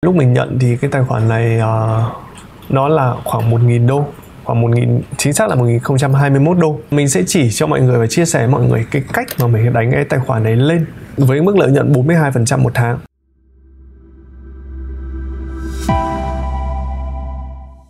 Lúc mình nhận thì cái tài khoản này nó là khoảng 1.000 đô, khoảng 1.000, chính xác là 1021 đô. Mình sẽ chỉ cho mọi người và chia sẻ với mọi người cái cách mà mình đánh cái tài khoản này lên với mức lợi nhuận 42% một tháng.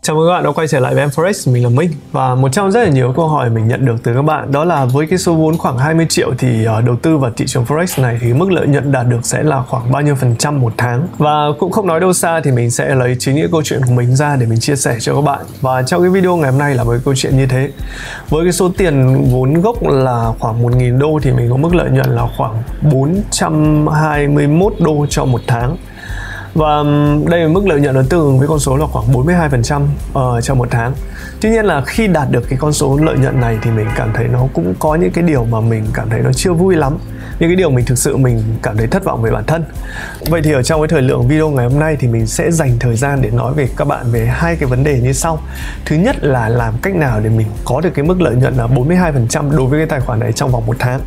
Chào mừng các bạn đã quay trở lại với em Forex, mình là Minh. Và một trong rất là nhiều câu hỏi mình nhận được từ các bạn đó là với cái số vốn khoảng 20 triệu thì đầu tư vào thị trường Forex này thì mức lợi nhuận đạt được sẽ là khoảng bao nhiêu % một tháng. Và cũng không nói đâu xa thì mình sẽ lấy chính những câu chuyện của mình ra để mình chia sẻ cho các bạn. Và trong cái video ngày hôm nay là với câu chuyện như thế. Với cái số tiền vốn gốc là khoảng 1.000 đô thì mình có mức lợi nhuận là khoảng 421 đô cho một tháng. Và đây là mức lợi nhuận nó tương ứng với con số là khoảng 42% trong một tháng. Tuy nhiên là khi đạt được cái con số lợi nhuận này thì mình cảm thấy nó cũng có những cái điều mà mình cảm thấy nó chưa vui lắm. Những cái điều mình thực sự mình cảm thấy thất vọng về bản thân. Vậy thì ở trong cái thời lượng video ngày hôm nay thì mình sẽ dành thời gian để nói về các bạn về hai cái vấn đề như sau. Thứ nhất là làm cách nào để mình có được cái mức lợi nhuận là 42% đối với cái tài khoản này trong vòng một tháng.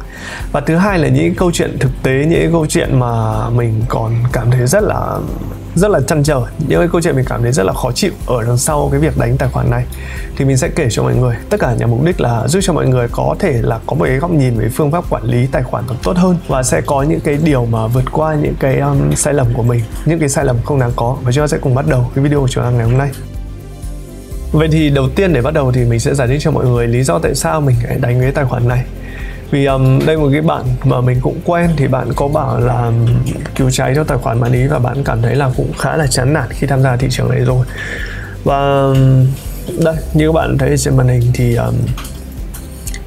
Và thứ hai là những câu chuyện thực tế, những cái câu chuyện mà mình còn cảm thấy rất là trăn trở, những cái câu chuyện mình cảm thấy rất là khó chịu ở đằng sau cái việc đánh tài khoản này thì mình sẽ kể cho mọi người. Tất cả nhằm mục đích là giúp cho mọi người có thể là có một cái góc nhìn về phương pháp quản lý tài khoản tốt hơn và sẽ có những cái điều mà vượt qua những cái sai lầm của mình, những cái sai lầm không đáng có. Và chúng ta sẽ cùng bắt đầu cái video của chúng ta ngày hôm nay. Vậy thì đầu tiên để bắt đầu thì mình sẽ giải thích cho mọi người lý do tại sao mình phải đánh cái tài khoản này. Vì đây một cái bạn mà mình cũng quen thì bạn có bảo là cứu cháy cho tài khoản bạn ý và bạn cảm thấy là cũng khá là chán nản khi tham gia thị trường này rồi. Và đây như các bạn thấy trên màn hình thì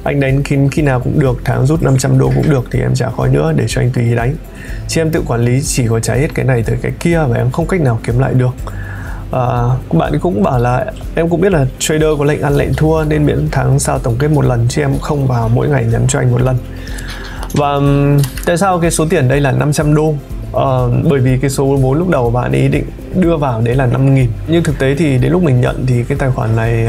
anh đánh khi nào cũng được, tháng rút 500 đô cũng được thì em trả khói nữa để cho anh tùy đánh. Chứ em tự quản lý chỉ có cháy hết cái này tới cái kia và em không cách nào kiếm lại được. Bạn cũng bảo là em cũng biết là trader có lệnh ăn lệnh thua nên miễn tháng sau tổng kết một lần chứ em không vào mỗi ngày nhắn cho anh một lần. Và tại sao cái số tiền đây là 500 đô? Bởi vì cái số vốn lúc đầu bạn ý định đưa vào đấy là 5.000. Nhưng thực tế thì đến lúc mình nhận thì cái tài khoản này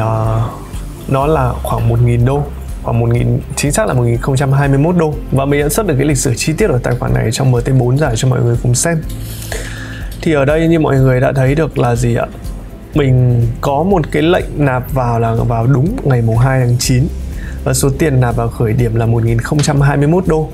nó là khoảng 1.000 đô, khoảng 1.000, chính xác là 1021 đô. Và mình đã xuất được cái lịch sử chi tiết ở tài khoản này trong MT4 giải cho mọi người cùng xem. Thì ở đây như mọi người đã thấy được là gì ạ? Mình có một cái lệnh nạp vào là vào đúng ngày mùng 2 tháng 9 và số tiền nạp vào khởi điểm là 1021 đô.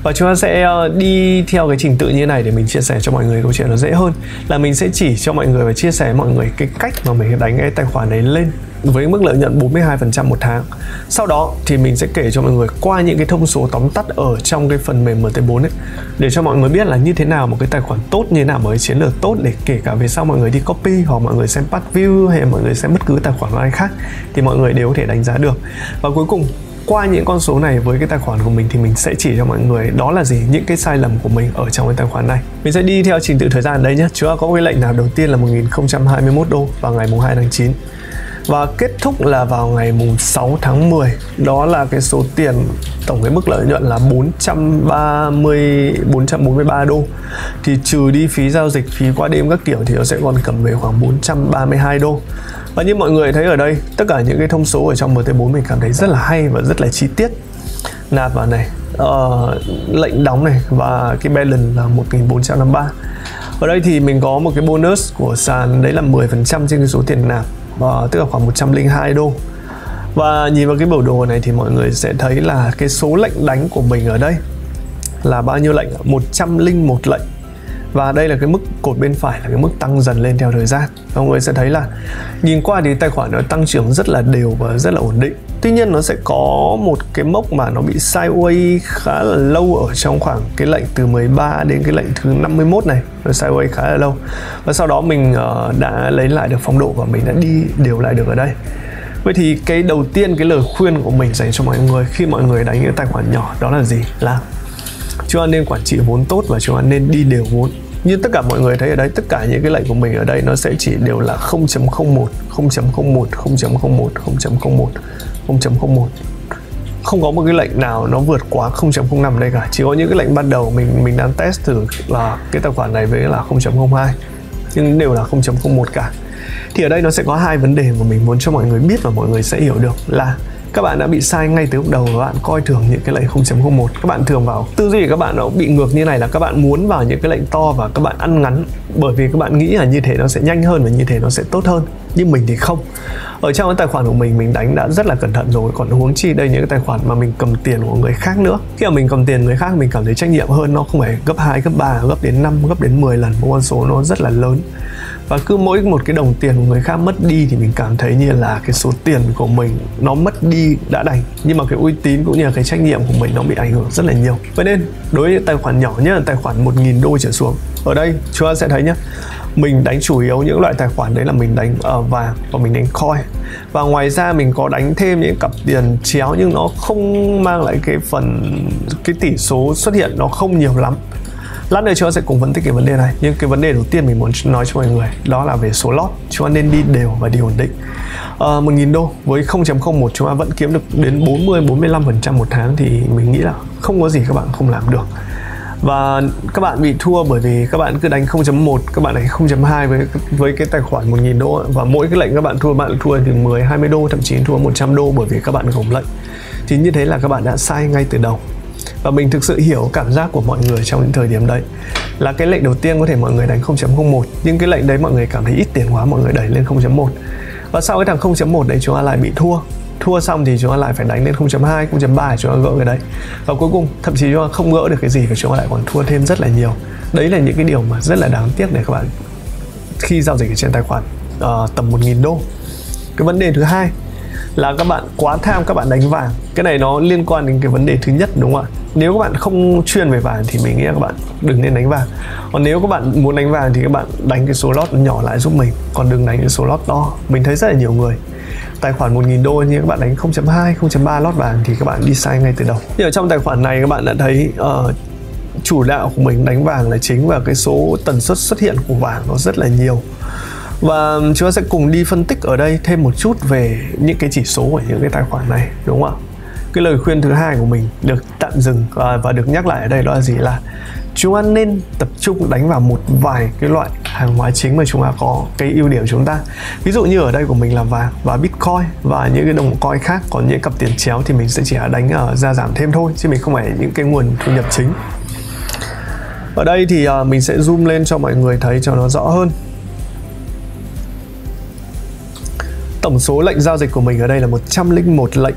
Và chúng ta sẽ đi theo cái trình tự như thế này để mình chia sẻ cho mọi người câu chuyện nó dễ hơn. Là mình sẽ chỉ cho mọi người và chia sẻ với mọi người cái cách mà mình đánh cái tài khoản này lên với mức lợi nhuận 42% một tháng. Sau đó thì mình sẽ kể cho mọi người qua những cái thông số tóm tắt ở trong cái phần mềm MT4 ấy, để cho mọi người biết là như thế nào một cái tài khoản tốt, như thế nào một cái chiến lược tốt, để kể cả về sau mọi người đi copy hoặc mọi người xem patch view hay mọi người xem bất cứ tài khoản ai khác thì mọi người đều có thể đánh giá được. Và cuối cùng qua những con số này với cái tài khoản của mình thì mình sẽ chỉ cho mọi người đó là gì, những cái sai lầm của mình ở trong cái tài khoản này. Mình sẽ đi theo trình tự thời gian đây nhé. Chúng ta có cái lệnh nào đầu tiên là 1021 đô vào ngày mùng 2 tháng 9 và kết thúc là vào ngày mùng 6 tháng 10. Đó là cái số tiền tổng cái mức lợi nhuận là 443 đô. Thì trừ đi phí giao dịch, phí qua đêm các kiểu thì nó sẽ còn cầm về khoảng 432 đô. Và như mọi người thấy ở đây, tất cả những cái thông số ở trong MT4 mình cảm thấy rất là hay và rất là chi tiết. Nạp vào này, lệnh đóng này và cái balance là 1453. Ở đây thì mình có một cái bonus của sàn đấy là 10% trên cái số tiền nạp, tức là khoảng 102 đô. Và nhìn vào cái biểu đồ này thì mọi người sẽ thấy là cái số lệnh đánh của mình ở đây là bao nhiêu lệnh? 101 lệnh. Và đây là cái mức cột bên phải là cái mức tăng dần lên theo thời gian. Mọi người sẽ thấy là nhìn qua thì tài khoản nó tăng trưởng rất là đều và rất là ổn định. Tuy nhiên nó sẽ có một cái mốc mà nó bị sideways khá là lâu ở trong khoảng cái lệnh từ 13 đến cái lệnh thứ 51 này. Nó sideways khá là lâu. Và sau đó mình đã lấy lại được phong độ và mình đã đi đều lại được ở đây. Vậy thì cái đầu tiên, cái lời khuyên của mình dành cho mọi người khi mọi người đánh những tài khoản nhỏ đó là gì? Là chúng ta nên quản trị vốn tốt và chúng ta nên đi đều vốn. Như tất cả mọi người thấy ở đây, tất cả những cái lệnh của mình ở đây nó sẽ chỉ đều là 0.01, 0.01, 0.01, 0.01, 0.01. Không có một cái lệnh nào nó vượt quá 0.05 đây cả. Chỉ có những cái lệnh ban đầu mình đang test thử là cái tài khoản này với là 0.02, nhưng đều là 0.01 cả. Thì ở đây nó sẽ có hai vấn đề mà mình muốn cho mọi người biết và mọi người sẽ hiểu được là các bạn đã bị sai ngay từ lúc đầu và bạn coi thường những cái lệnh 0.01. Các bạn thường vào tư duy của các bạn nó bị ngược như này, là các bạn muốn vào những cái lệnh to và các bạn ăn ngắn, bởi vì các bạn nghĩ là như thế nó sẽ nhanh hơn và như thế nó sẽ tốt hơn. Nhưng mình thì không. Ở trong cái tài khoản của mình đánh đã rất là cẩn thận rồi, còn huống chi đây những cái tài khoản mà mình cầm tiền của người khác nữa. Khi mà mình cầm tiền người khác mình cảm thấy trách nhiệm hơn, nó không phải gấp 2, gấp 3, gấp đến 5, gấp đến 10 lần, một con số nó rất là lớn. Và cứ mỗi một cái đồng tiền của người khác mất đi thì mình cảm thấy như là cái số tiền của mình nó mất đi đã đành, nhưng mà cái uy tín cũng như là cái trách nhiệm của mình nó bị ảnh hưởng rất là nhiều. Vậy nên đối với tài khoản nhỏ nhất là tài khoản 1.000 đô trở xuống, ở đây chúng ta sẽ thấy nhé, mình đánh chủ yếu những loại tài khoản đấy là mình đánh vàng và mình đánh coin. Và ngoài ra mình có đánh thêm những cặp tiền chéo nhưng nó không mang lại cái tỷ số xuất hiện nó không nhiều lắm. Lát nữa chúng ta sẽ cùng phân tích cái vấn đề này. Nhưng cái vấn đề đầu tiên mình muốn nói cho mọi người đó là về số lót. Chúng ta nên đi đều và đi ổn định. 1.000 đô với 0.01 chúng ta vẫn kiếm được đến 40-45% một tháng, thì mình nghĩ là không có gì các bạn không làm được. Và các bạn bị thua bởi vì các bạn cứ đánh 0.1, các bạn đánh 0.2 với cái tài khoản 1.000 đô, và mỗi cái lệnh các bạn thua từ 10-20 đô, thậm chí thua 100 đô bởi vì các bạn gồng lệnh. Thì như thế là các bạn đã sai ngay từ đầu. Và mình thực sự hiểu cảm giác của mọi người trong những thời điểm đấy, là cái lệnh đầu tiên có thể mọi người đánh 0.01, nhưng cái lệnh đấy mọi người cảm thấy ít tiền quá, mọi người đẩy lên 0.1. Và sau cái thằng 0.1 đấy chúng ta lại bị thua xong thì chúng ta lại phải đánh lên 0.2, 0.3 để chúng ta gỡ cái đấy. Và cuối cùng thậm chí chúng ta không gỡ được cái gì và chúng ta lại còn thua thêm rất là nhiều. Đấy là những cái điều mà rất là đáng tiếc để các bạn khi giao dịch ở trên tài khoản tầm 1.000 đô. Cái vấn đề thứ hai là các bạn quá tham, các bạn đánh vàng. Cái này nó liên quan đến cái vấn đề thứ nhất, đúng không ạ? Nếu các bạn không chuyên về vàng thì mình nghĩ là các bạn đừng nên đánh vàng. Còn nếu các bạn muốn đánh vàng thì các bạn đánh cái số lót nhỏ lại giúp mình, còn đừng đánh cái số lót to. Mình thấy rất là nhiều người tài khoản 1.000 đô nhưng các bạn đánh 0.2, 0.3 lót vàng thì các bạn đi sai ngay từ đầu. Nhưng ở trong tài khoản này các bạn đã thấy chủ đạo của mình đánh vàng là chính, và cái số tần suất xuất hiện của vàng nó rất là nhiều. Và chúng ta sẽ cùng đi phân tích ở đây thêm một chút về những cái chỉ số của những cái tài khoản này, đúng không ạ? Cái lời khuyên thứ hai của mình được tạm dừng và được nhắc lại ở đây đó là gì, là chúng ta nên tập trung đánh vào một vài cái loại hàng hóa chính mà chúng ta có cái ưu điểm chúng ta. Ví dụ như ở đây của mình là vàng và Bitcoin và những cái đồng coin khác, còn những cặp tiền chéo thì mình sẽ chỉ đánh gia giảm thêm thôi, chứ mình không phải những cái nguồn thu nhập chính. Ở đây thì mình sẽ zoom lên cho mọi người thấy cho nó rõ hơn. Tổng số lệnh giao dịch của mình ở đây là 101 lệnh.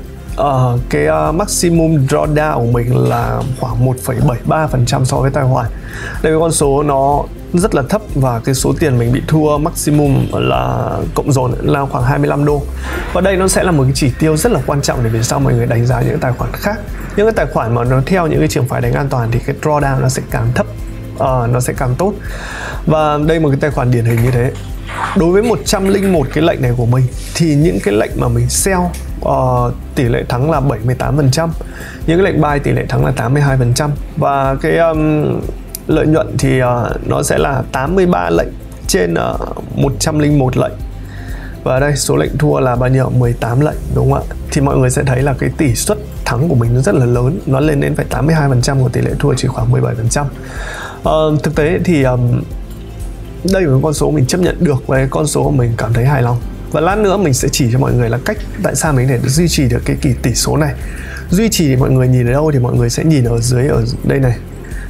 Cái maximum drawdown của mình là khoảng 1,73% so với tài khoản. Đây, cái con số nó rất là thấp và cái số tiền mình bị thua maximum là cộng dồn là khoảng 25 đô. Và đây nó sẽ là một cái chỉ tiêu rất là quan trọng để về sau mọi người đánh giá những tài khoản khác. Những cái tài khoản mà nó theo những cái trường phái đánh an toàn thì cái drawdown nó sẽ càng thấp, nó sẽ càng tốt. Và đây một cái tài khoản điển hình như thế. Đối với 101 cái lệnh này của mình thì những cái lệnh mà mình sell tỷ lệ thắng là 78%, những cái lệnh buy tỷ lệ thắng là 82%, và cái lợi nhuận thì nó sẽ là 83 lệnh trên 101 lệnh. Và đây số lệnh thua là bao nhiêu? 18 lệnh, đúng không ạ? Thì mọi người sẽ thấy là cái tỷ suất thắng của mình nó rất là lớn, nó lên đến phải 82%, của tỷ lệ thua chỉ khoảng 17%. Thực tế thì đây là một con số mình chấp nhận được và con số mình cảm thấy hài lòng. Và lát nữa mình sẽ chỉ cho mọi người là cách tại sao mình có thể duy trì được cái tỷ số này. Duy trì thì mọi người nhìn ở đâu thì mọi người sẽ nhìn ở dưới, ở đây này.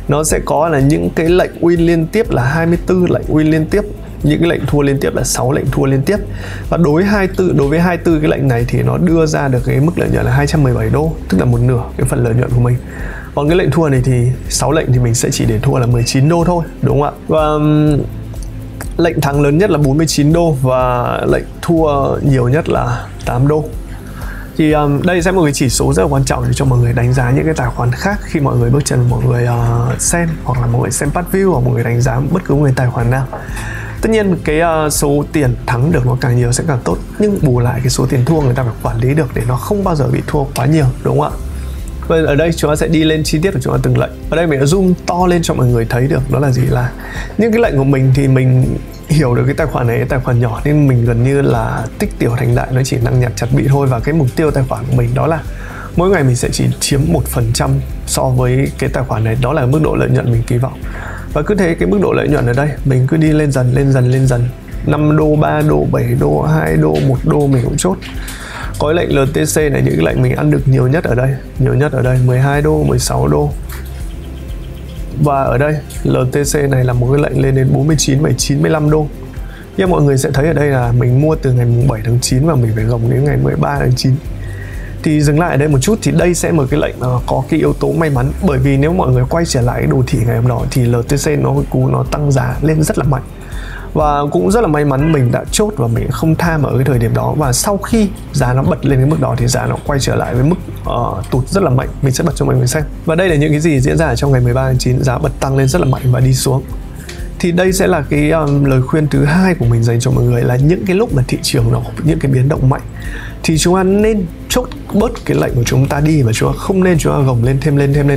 Nó sẽ có là những cái lệnh win liên tiếp là 24 lệnh win liên tiếp, những cái lệnh thua liên tiếp là 6 lệnh thua liên tiếp. Và đối với 24 cái lệnh này thì nó đưa ra được cái mức lợi nhuận là 217 đô, tức là một nửa cái phần lợi nhuận của mình. Còn cái lệnh thua này thì 6 lệnh thì mình sẽ chỉ để thua là 19 đô thôi, đúng không ạ? Và lệnh thắng lớn nhất là 49 đô và lệnh thua nhiều nhất là 8 đô. Thì đây sẽ là một cái chỉ số rất là quan trọng để cho mọi người đánh giá những cái tài khoản khác khi mọi người bước chân, mọi người xem, hoặc là mọi người xem part view, hoặc mọi người đánh giá bất cứ một cái tài khoản nào. Tất nhiên cái số tiền thắng được nó càng nhiều sẽ càng tốt, nhưng bù lại cái số tiền thua người ta phải quản lý được để nó không bao giờ bị thua quá nhiều, đúng không ạ? Và ở đây chúng ta sẽ đi lên chi tiết của chúng ta từng lệnh. Ở đây mình đã zoom to lên cho mọi người thấy được đó là gì, là những cái lệnh của mình thì mình hiểu được cái tài khoản này cái tài khoản nhỏ nên mình gần như là tích tiểu thành đại, nó chỉ nặng nhặt chặt bị thôi. Và cái mục tiêu tài khoản của mình đó là mỗi ngày mình sẽ chỉ chiếm 1% so với cái tài khoản này, đó là mức độ lợi nhuận mình kỳ vọng. Và cứ thế cái mức độ lợi nhuận ở đây mình cứ đi lên dần 5 đô, 3 đô, 7 đô, 2 đô, 1 đô mình cũng chốt. Có cái lệnh LTC này, những cái lệnh mình ăn được nhiều nhất ở đây 12 đô, 16 đô. Và ở đây LTC này là một cái lệnh lên đến 49 và 95 đô. Nhưng mọi người sẽ thấy ở đây là mình mua từ ngày 7 tháng 9 và mình phải gồng đến ngày 13 tháng 9. Thì dừng lại ở đây một chút, thì đây sẽ một cái lệnh có cái yếu tố may mắn. Bởi vì nếu mọi người quay trở lại cái đồ thị ngày hôm đó thì LTC nó tăng giá lên rất là mạnh. Và cũng rất là may mắn mình đã chốt và mình không tham ở cái thời điểm đó. Và sau khi giá nó bật lên cái mức đó thì giá nó quay trở lại với mức tụt rất là mạnh. Mình sẽ bật cho mọi người xem. Và đây là những cái gì diễn ra trong ngày 13 tháng 9. Giá bật tăng lên rất là mạnh và đi xuống. Thì đây sẽ là cái lời khuyên thứ hai của mình dành cho mọi người, là những cái lúc mà thị trường nó có những cái biến động mạnh thì chúng ta nên chốt bớt cái lệnh của chúng ta đi, và chúng ta không nên chúng ta gồng lên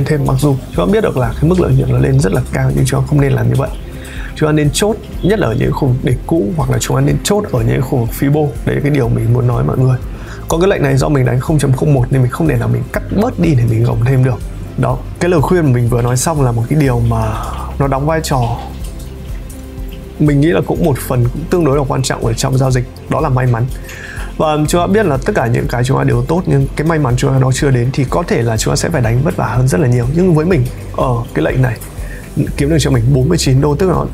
thêm. Mặc dù chúng ta biết được là cái mức lợi nhuận nó lên rất là cao, nhưng chúng ta không nên làm như vậy. Chúng ta nên chốt nhất là ở những khu vực đỉnh cũ, hoặc là chúng ta nên chốt ở những khu vực Fibo. Đấy là cái điều mình muốn nói mọi người. Còn cái lệnh này do mình đánh 0.01 nên mình không thể nào mình cắt bớt đi để mình gồng thêm được. Đó, cái lời khuyên mình vừa nói xong là một cái điều mà nó đóng vai trò, mình nghĩ là cũng một phần cũng tương đối là quan trọng ở trong giao dịch, đó là may mắn. Và chúng ta biết là tất cả những cái chúng ta đều tốt, nhưng cái may mắn chúng ta nó chưa đến thì có thể là chúng ta sẽ phải đánh vất vả hơn rất là nhiều. Nhưng với mình ở cái lệnh này kiếm được cho mình 49 đô, tức là nó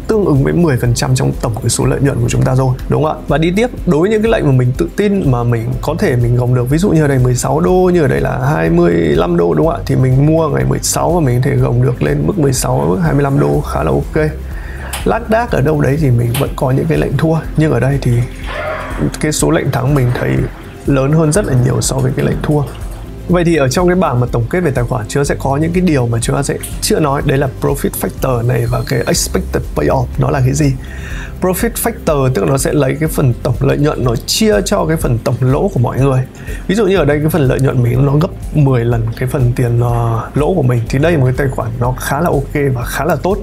tương ứng với 10% trong tổng cái số lợi nhuận của chúng ta rồi, đúng không ạ? Và đi tiếp, đối với những cái lệnh mà mình tự tin mà mình có thể mình gồng được, ví dụ như ở đây 16 đô, như ở đây là 25 đô, đúng không ạ? Thì mình mua ngày 16 và mình có thể gồng được lên mức 16, mức 25 đô khá là ok. Lác đác ở đâu đấy thì mình vẫn có những cái lệnh thua, nhưng ở đây thì cái số lệnh thắng mình thấy lớn hơn rất là nhiều so với cái lệnh thua. Vậy thì ở trong cái bảng mà tổng kết về tài khoản, chúng ta sẽ có những cái điều mà chúng ta sẽ chưa nói, đấy là profit factor này và cái expected payoff. Nó là cái gì? Profit factor tức là nó sẽ lấy cái phần tổng lợi nhuận nó chia cho cái phần tổng lỗ của mọi người. Ví dụ như ở đây cái phần lợi nhuận mình nó gấp 10 lần cái phần tiền lỗ của mình, thì đây là một cái tài khoản nó khá là ok và khá là tốt.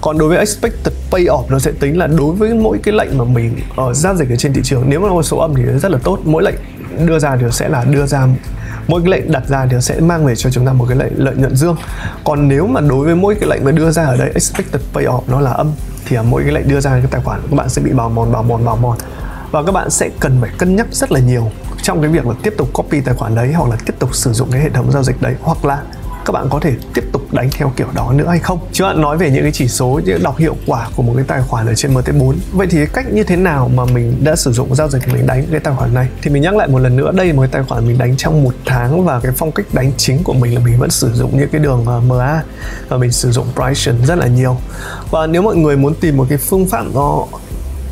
Còn đối với expected payoff, nó sẽ tính là đối với mỗi cái lệnh mà mình giao dịch ở trên thị trường, nếu mà nó có số âm thì rất là tốt. Mỗi lệnh đưa ra thì sẽ là mỗi cái lệnh đặt ra thì sẽ mang về cho chúng ta một cái lệnh lợi nhuận dương. Còn nếu mà đối với mỗi cái lệnh mà đưa ra ở đây expected payoff nó là âm, thì mỗi cái lệnh đưa ra cái tài khoản các bạn sẽ bị bào mòn, và các bạn sẽ cần phải cân nhắc rất là nhiều trong cái việc là tiếp tục copy tài khoản đấy, hoặc là tiếp tục sử dụng cái hệ thống giao dịch đấy, hoặc là các bạn có thể tiếp tục đánh theo kiểu đó nữa hay không. Chứ bạn nói về những cái chỉ số, những đọc hiệu quả của một cái tài khoản ở trên MT4. Vậy thì cái cách như thế nào mà mình đã sử dụng giao dịch mình đánh cái tài khoản này? Thì mình nhắc lại một lần nữa, đây là một cái tài khoản mình đánh trong 1 tháng, và cái phong cách đánh chính của mình là mình vẫn sử dụng những cái đường MA và mình sử dụng Price rất là nhiều. Và nếu mọi người muốn tìm một cái phương pháp nó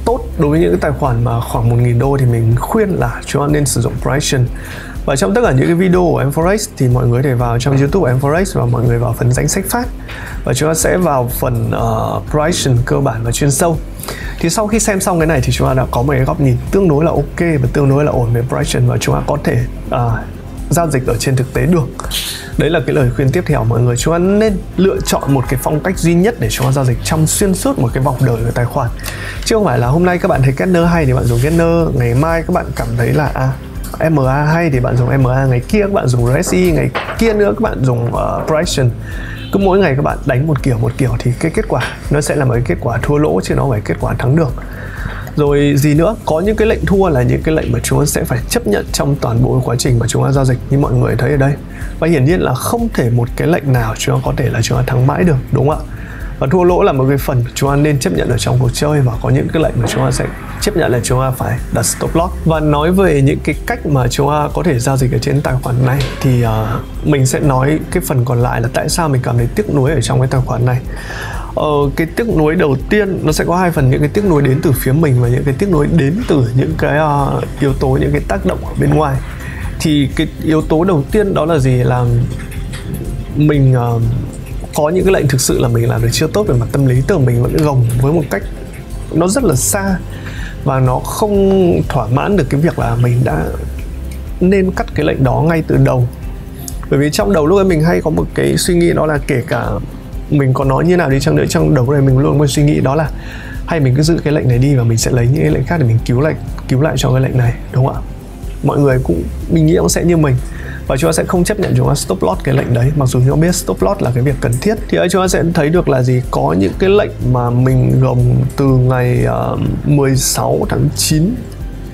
tốt đối với những cái tài khoản mà khoảng 1.000 đô thì mình khuyên là chúng ta nên sử dụng Price. Và trong tất cả những cái video của Em4Rex thì mọi người có thể vào trong YouTube của Em4Rex và mọi người vào phần danh sách phát, và chúng ta sẽ vào phần Price cơ bản và chuyên sâu. Thì sau khi xem xong cái này thì chúng ta đã có một cái góc nhìn tương đối là ok và tương đối là ổn về Price, và chúng ta có thể giao dịch ở trên thực tế được. Đấy là cái lời khuyên tiếp theo mọi người. Chúng ta nên lựa chọn một cái phong cách duy nhất để chúng ta giao dịch trong xuyên suốt một cái vòng đời của tài khoản, chứ không phải là hôm nay các bạn thấy Kettner hay thì bạn dùng Kettner, ngày mai các bạn cảm thấy là MA hay thì bạn dùng MA, ngày kia các bạn dùng RSI, ngày kia nữa các bạn dùng Price. Cứ mỗi ngày các bạn đánh một kiểu thì cái kết quả nó sẽ là một cái kết quả thua lỗ, chứ nó không phải kết quả thắng được. Rồi gì nữa, có những cái lệnh thua là những cái lệnh mà chúng ta sẽ phải chấp nhận trong toàn bộ quá trình mà chúng ta giao dịch, như mọi người thấy ở đây. Và hiển nhiên là không thể một cái lệnh nào chúng ta có thể là chúng ta thắng mãi được, đúng không ạ? Và thua lỗ là một cái phần chúng ta nên chấp nhận ở trong cuộc chơi, và có những cái lệnh mà chúng ta sẽ chấp nhận là chúng ta phải đặt stop loss. Và nói về những cái cách mà chúng ta có thể giao dịch ở trên tài khoản này thì mình sẽ nói cái phần còn lại là tại sao mình cảm thấy tiếc nuối ở trong cái tài khoản này. Cái tiếc nuối đầu tiên nó sẽ có 2 phần, những cái tiếc nuối đến từ phía mình và những cái tiếc nuối đến từ những cái yếu tố, những cái tác động ở bên ngoài. Thì cái yếu tố đầu tiên đó là gì? Là mình có những cái lệnh thực sự là mình làm được chưa tốt về mặt tâm lý, tức là mình vẫn gồng với một cách nó rất là xa và nó không thỏa mãn được cái việc là mình đã nên cắt cái lệnh đó ngay từ đầu. Bởi vì trong đầu lúc ấy mình hay có một cái suy nghĩ, đó là kể cả mình có nói như nào đi chăng nữa, trong đầu này mình luôn có suy nghĩ đó là hay mình cứ giữ cái lệnh này đi và mình sẽ lấy những cái lệnh khác để mình cứu lại cho cái lệnh này, đúng không ạ? Mọi người cũng mình nghĩ cũng sẽ như mình, và chúng ta sẽ không chấp nhận chúng ta stop loss cái lệnh đấy, mặc dù chúng ta biết stop loss là cái việc cần thiết. Thì chúng ta sẽ thấy được là gì, có những cái lệnh mà mình gồng từ ngày 16 tháng 9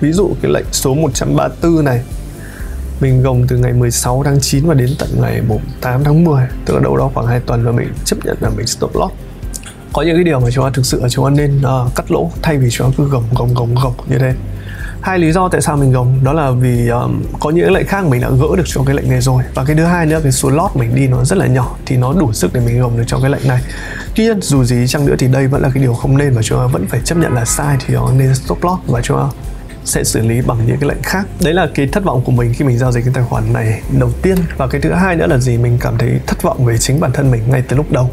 Ví dụ cái lệnh số 134 này mình gồng từ ngày 16 tháng 9 và đến tận ngày 8 tháng 10, tức là đâu đó khoảng 2 tuần, và mình chấp nhận là mình stop loss. Có những cái điều mà chúng ta thực sự là chúng ta nên cắt lỗ thay vì chúng ta cứ gồng như thế. Hai lý do tại sao mình gồng đó là vì có những lệnh khác mình đã gỡ được cho cái lệnh này rồi, và cái thứ hai nữa, cái số lót mình đi nó rất là nhỏ thì nó đủ sức để mình gồng được cho cái lệnh này. Tuy nhiên dù gì chăng nữa thì đây vẫn là cái điều không nên, và chúng ta vẫn phải chấp nhận là sai thì nó nên stop loss, và chúng ta sẽ xử lý bằng những cái lệnh khác. Đấy là cái thất vọng của mình khi mình giao dịch cái tài khoản này đầu tiên. Và cái thứ hai nữa là gì, mình cảm thấy thất vọng về chính bản thân mình ngay từ lúc đầu,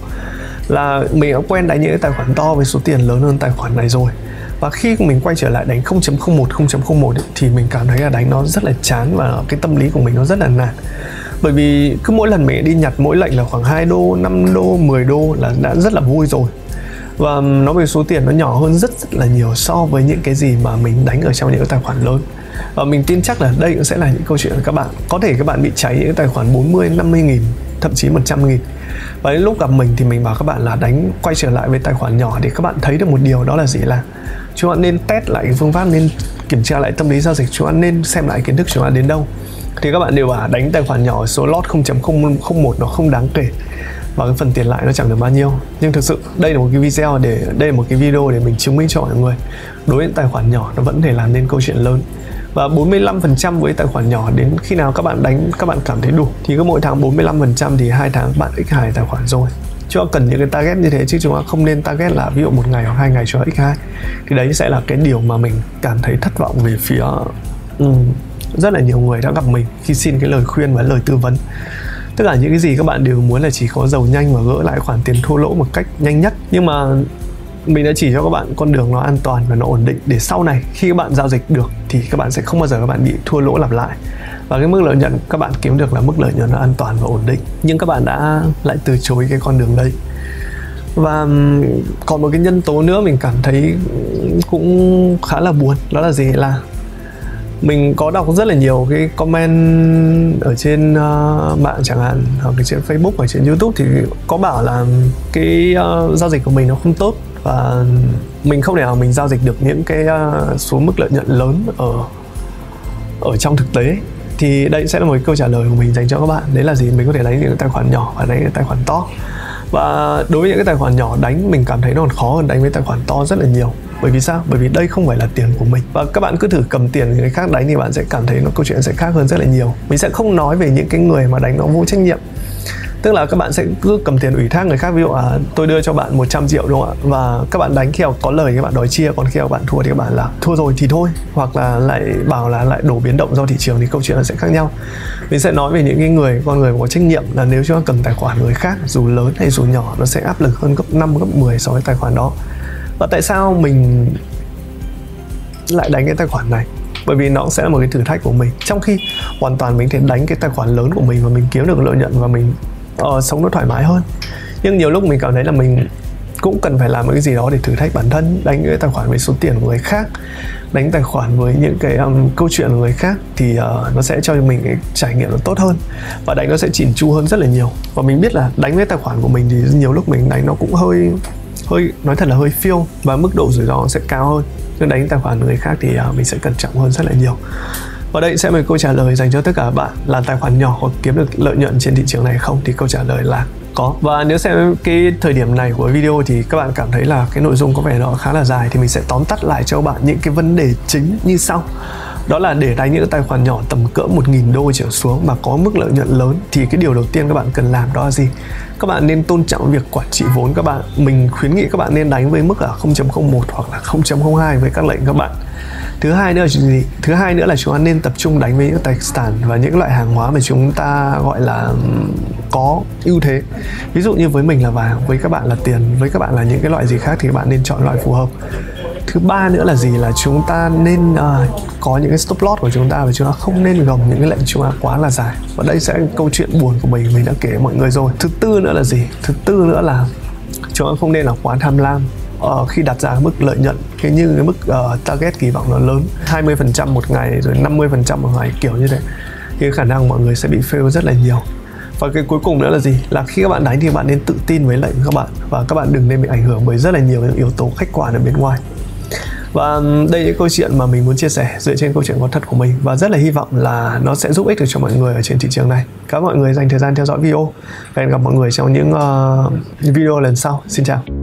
là mình đã quen đánh những cái tài khoản to với số tiền lớn hơn tài khoản này rồi. Và khi mình quay trở lại đánh 0.01, 0.01 ấy, thì mình cảm thấy là đánh nó rất là chán, và cái tâm lý của mình nó rất là nản. Bởi vì cứ mỗi lần mình đi nhặt mỗi lệnh là khoảng 2 đô, 5 đô, 10 đô là đã rất là vui rồi. Và nó về số tiền nó nhỏ hơn rất là nhiều so với những cái gì mà mình đánh ở trong những cái tài khoản lớn. Và mình tin chắc là đây cũng sẽ là những câu chuyện của các bạn. Có thể các bạn bị cháy những cái tài khoản 40, 50 nghìn, thậm chí 100 nghìn. Và đến lúc gặp mình thì mình bảo các bạn là đánh quay trở lại với tài khoản nhỏ, để các bạn thấy được một điều, đó là gì, là chúng ta nên test lại cái phương pháp, nên kiểm tra lại tâm lý giao dịch, chúng ta nên xem lại kiến thức chúng ta đến đâu. Thì các bạn đều bảo đánh tài khoản nhỏ số lot 0.001 nó không đáng kể, và cái phần tiền lại nó chẳng được bao nhiêu. Nhưng thực sự đây là một cái video đây là một cái video để mình chứng minh cho mọi người, đối với tài khoản nhỏ nó vẫn thể làm nên câu chuyện lớn. Và 45% với tài khoản nhỏ, đến khi nào các bạn đánh các bạn cảm thấy đủ thì cứ mỗi tháng 45% thì 2 tháng bạn x2 tài khoản rồi. Chúng ta cần những cái target như thế, chứ chúng ta không nên target là ví dụ 1 ngày hoặc 2 ngày cho x2. Thì đấy sẽ là cái điều mà mình cảm thấy thất vọng về phía rất là nhiều người đã gặp mình khi xin cái lời khuyên và lời tư vấn. Tất cả những cái gì các bạn đều muốn là chỉ có giàu nhanh và gỡ lại khoản tiền thua lỗ một cách nhanh nhất. Nhưng mà mình đã chỉ cho các bạn con đường nó an toàn và nó ổn định, để sau này khi các bạn giao dịch được thì các bạn sẽ không bao giờ các bạn bị thua lỗ lặp lại. Và cái mức lợi nhuận các bạn kiếm được là mức lợi nhuận nó an toàn và ổn định. Nhưng các bạn đã lại từ chối cái con đường đấy. Và còn một cái nhân tố nữa mình cảm thấy cũng khá là buồn, đó là gì, là mình có đọc rất là nhiều cái comment ở trên mạng chẳng hạn, hoặc trên Facebook, ở trên YouTube, thì có bảo là cái giao dịch của mình nó không tốt, và mình không thể nào mình giao dịch được những cái số mức lợi nhuận lớn ở trong thực tế. Thì đây sẽ là một cái câu trả lời của mình dành cho các bạn. Đấy là gì, mình có thể đánh những cái tài khoản nhỏ và đánh những tài khoản to. Và đối với những cái tài khoản nhỏ đánh, mình cảm thấy nó còn khó hơn đánh với tài khoản to rất là nhiều. Bởi vì sao? Bởi vì đây không phải là tiền của mình. Và các bạn cứ thử cầm tiền người khác đánh thì bạn sẽ cảm thấy nó câu chuyện sẽ khác hơn rất là nhiều. Mình sẽ không nói về những cái người mà đánh nó vô trách nhiệm. Tức là các bạn sẽ cứ cầm tiền ủy thác người khác, ví dụ tôi đưa cho bạn 100 triệu đúng không ạ, và các bạn đánh khi có lời các bạn đòi chia, còn khi các bạn thua thì các bạn là thua rồi thì thôi, hoặc là lại bảo là lại đổ biến động do thị trường, thì câu chuyện nó sẽ khác nhau. Mình sẽ nói về những cái con người có trách nhiệm, là nếu chúng ta cầm tài khoản người khác dù lớn hay dù nhỏ, nó sẽ áp lực hơn gấp 5, gấp 10 so với tài khoản đó. Và tại sao mình lại đánh cái tài khoản này? Bởi vì nó sẽ là một cái thử thách của mình. Trong khi hoàn toàn mình thể đánh cái tài khoản lớn của mình và mình kiếm được lợi nhuận và mình sống nó thoải mái hơn. Nhưng nhiều lúc mình cảm thấy là mình cũng cần phải làm một cái gì đó để thử thách bản thân, đánh cái tài khoản với số tiền của người khác, đánh tài khoản với những cái câu chuyện của người khác, thì nó sẽ cho mình cái trải nghiệm nó tốt hơn, và đánh nó sẽ chỉn chu hơn rất là nhiều. Và mình biết là đánh với tài khoản của mình thì nhiều lúc mình đánh nó cũng hơi nói thật là hơi phiêu, và mức độ rủi ro sẽ cao hơn. Nhưng đánh tài khoản của người khác thì mình sẽ cẩn trọng hơn rất là nhiều. Và đây sẽ là một câu trả lời dành cho tất cả các bạn, là tài khoản nhỏ có kiếm được lợi nhuận trên thị trường này không? Thì câu trả lời là có. Và nếu xem cái thời điểm này của video thì các bạn cảm thấy là cái nội dung có vẻ nó khá là dài, thì mình sẽ tóm tắt lại cho các bạn những cái vấn đề chính như sau. Đó là để đánh những tài khoản nhỏ tầm cỡ 1.000 đô trở xuống mà có mức lợi nhuận lớn, thì cái điều đầu tiên các bạn cần làm đó là gì? Các bạn nên tôn trọng việc quản trị vốn các bạn. Mình khuyến nghị các bạn nên đánh với mức là 0.01 hoặc là 0.02 với các lệnh các bạn. Thứ hai nữa là gì? Thứ hai nữa là chúng ta nên tập trung đánh với những tài sản và những loại hàng hóa mà chúng ta gọi là có ưu thế. Ví dụ như với mình là vàng, với các bạn là tiền, với các bạn là những cái loại gì khác thì các bạn nên chọn loại phù hợp. Thứ ba nữa là gì? Là chúng ta nên có những cái stop loss của chúng ta, và chúng ta không nên gồng những cái lệnh chúng ta quá là dài. Và đây sẽ là câu chuyện buồn của mình đã kể với mọi người rồi. Thứ tư nữa là gì? Thứ tư nữa là chúng ta không nên là quá tham lam khi đặt ra mức lợi nhuận cái mức target kỳ vọng nó lớn, 20% một ngày rồi 50% một ngày kiểu như thế, thì khả năng mọi người sẽ bị fail rất là nhiều. Và cái cuối cùng nữa là gì? Là khi các bạn đánh thì bạn nên tự tin với lệnh của các bạn, và các bạn đừng nên bị ảnh hưởng bởi rất là nhiều những yếu tố khách quan ở bên ngoài. Và đây là những câu chuyện mà mình muốn chia sẻ dựa trên câu chuyện có thật của mình, và rất là hy vọng là nó sẽ giúp ích được cho mọi người ở trên thị trường này. Cảm ơn mọi người dành thời gian theo dõi video. Và hẹn gặp mọi người trong những video lần sau. Xin chào.